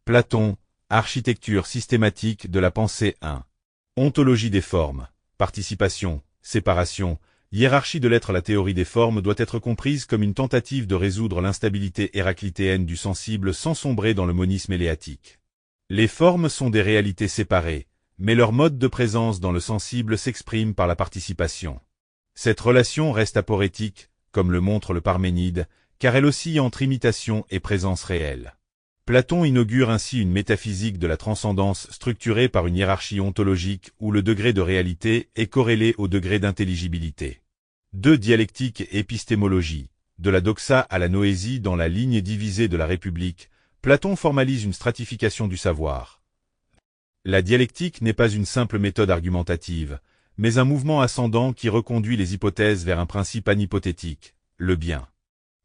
Platon, architecture systématique de la pensée 1. Ontologie des formes, participation, séparation, hiérarchie de l'être. La théorie des formes doit être comprise comme une tentative de résoudre l'instabilité héraclitéenne du sensible sans sombrer dans le monisme éléatique. Les formes sont des réalités séparées, mais leur mode de présence dans le sensible s'exprime par la participation. Cette relation reste aporétique, comme le montre le Parménide, car elle oscille entre imitation et présence réelle. Platon inaugure ainsi une métaphysique de la transcendance structurée par une hiérarchie ontologique où le degré de réalité est corrélé au degré d'intelligibilité. 2. Dialectique et épistémologie. De la doxa à la noésie dans la ligne divisée de la République, Platon formalise une stratification du savoir. La dialectique n'est pas une simple méthode argumentative, mais un mouvement ascendant qui reconduit les hypothèses vers un principe anhypothétique, le bien.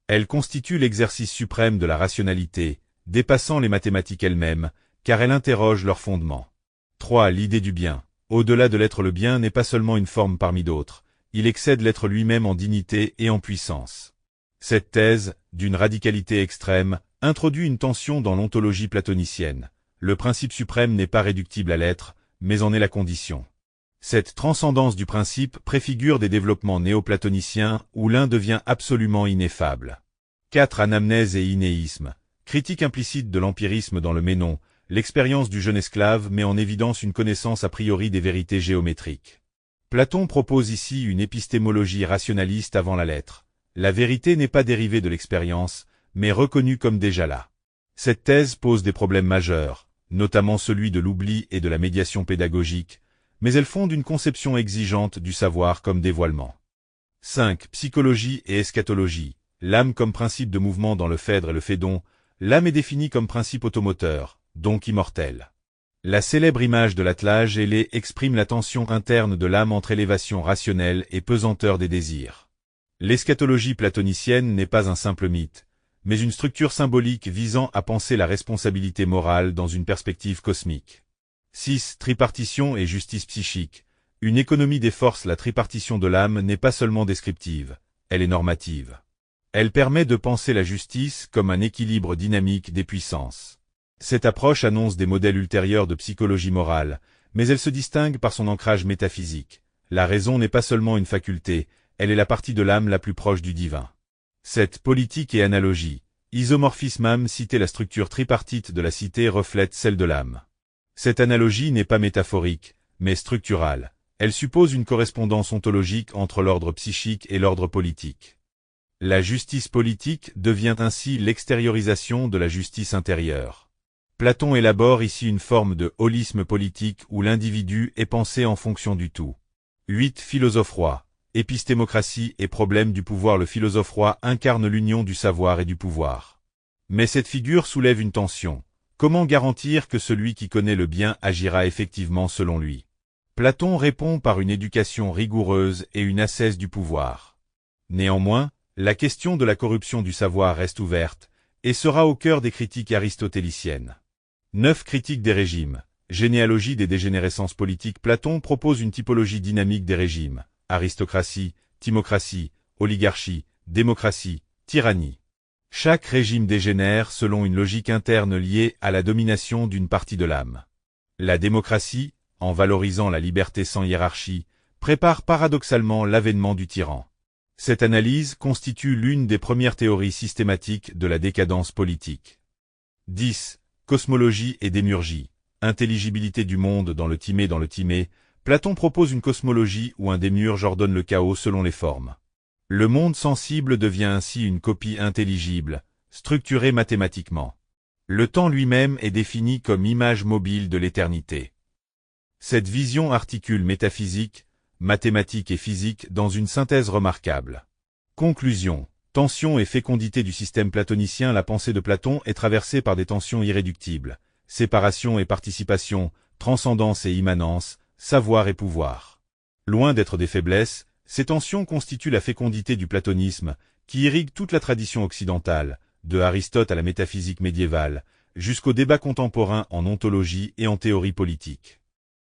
Elle constitue l'exercice suprême de la rationalité, dépassant les mathématiques elles-mêmes, car elle interroge leur fondement. 3. L'idée du bien. Au-delà de l'être, le bien n'est pas seulement une forme parmi d'autres, il excède l'être lui-même en dignité et en puissance. Cette thèse, d'une radicalité extrême, introduit une tension dans l'ontologie platonicienne. Le principe suprême n'est pas réductible à l'être, mais en est la condition. Cette transcendance du principe préfigure des développements néoplatoniciens où l'un devient absolument ineffable. 4. Anamnèse et inéisme. Critique implicite de l'empirisme dans le Ménon, l'expérience du jeune esclave met en évidence une connaissance a priori des vérités géométriques. Platon propose ici une épistémologie rationaliste avant la lettre. La vérité n'est pas dérivée de l'expérience, mais reconnue comme déjà là. Cette thèse pose des problèmes majeurs, notamment celui de l'oubli et de la médiation pédagogique, mais elle fonde une conception exigeante du savoir comme dévoilement. 5. Psychologie et eschatologie. L'âme comme principe de mouvement dans le Phèdre et le Phédon, l'âme est définie comme principe automoteur, donc immortel. La célèbre image de l'attelage ailé exprime la tension interne de l'âme entre élévation rationnelle et pesanteur des désirs. L'eschatologie platonicienne n'est pas un simple mythe, mais une structure symbolique visant à penser la responsabilité morale dans une perspective cosmique. 6. Tripartition et justice psychique. Une économie des forces. La tripartition de l'âme n'est pas seulement descriptive, elle est normative. Elle permet de penser la justice comme un équilibre dynamique des puissances. Cette approche annonce des modèles ultérieurs de psychologie morale, mais elle se distingue par son ancrage métaphysique. La raison n'est pas seulement une faculté, elle est la partie de l'âme la plus proche du divin. 7. Politique et analogie. Isomorphisme. Âme cité. La structure tripartite de la cité reflète celle de l'âme. Cette analogie n'est pas métaphorique, mais structurale. Elle suppose une correspondance ontologique entre l'ordre psychique et l'ordre politique. La justice politique devient ainsi l'extériorisation de la justice intérieure. Platon élabore ici une forme de holisme politique où l'individu est pensé en fonction du tout. 8. Philosophe roi. Épistémocratie et problème du pouvoir. Le philosophe roi incarne l'union du savoir et du pouvoir. Mais cette figure soulève une tension. Comment garantir que celui qui connaît le bien agira effectivement selon lui? Platon répond par une éducation rigoureuse et une ascèse du pouvoir. Néanmoins, la question de la corruption du savoir reste ouverte, et sera au cœur des critiques aristotéliciennes. 9. Critique des régimes. Généalogie des dégénérescences politiques. Platon propose une typologie dynamique des régimes. Aristocratie, timocratie, oligarchie, démocratie, tyrannie. Chaque régime dégénère selon une logique interne liée à la domination d'une partie de l'âme. La démocratie, en valorisant la liberté sans hiérarchie, prépare paradoxalement l'avènement du tyran. Cette analyse constitue l'une des premières théories systématiques de la décadence politique. 10. Cosmologie et démiurgie. Intelligibilité du monde dans le Timée. Platon propose une cosmologie où un démiurge ordonne le chaos selon les formes. Le monde sensible devient ainsi une copie intelligible, structurée mathématiquement. Le temps lui-même est défini comme image mobile de l'éternité. Cette vision articule métaphysique, mathématiques et physique dans une synthèse remarquable. Conclusion. Tension et fécondité du système platonicien. La pensée de Platon est traversée par des tensions irréductibles. Séparation et participation, transcendance et immanence, savoir et pouvoir. Loin d'être des faiblesses, ces tensions constituent la fécondité du platonisme, qui irrigue toute la tradition occidentale, de Aristote à la métaphysique médiévale, jusqu'au débat contemporain en ontologie et en théorie politique.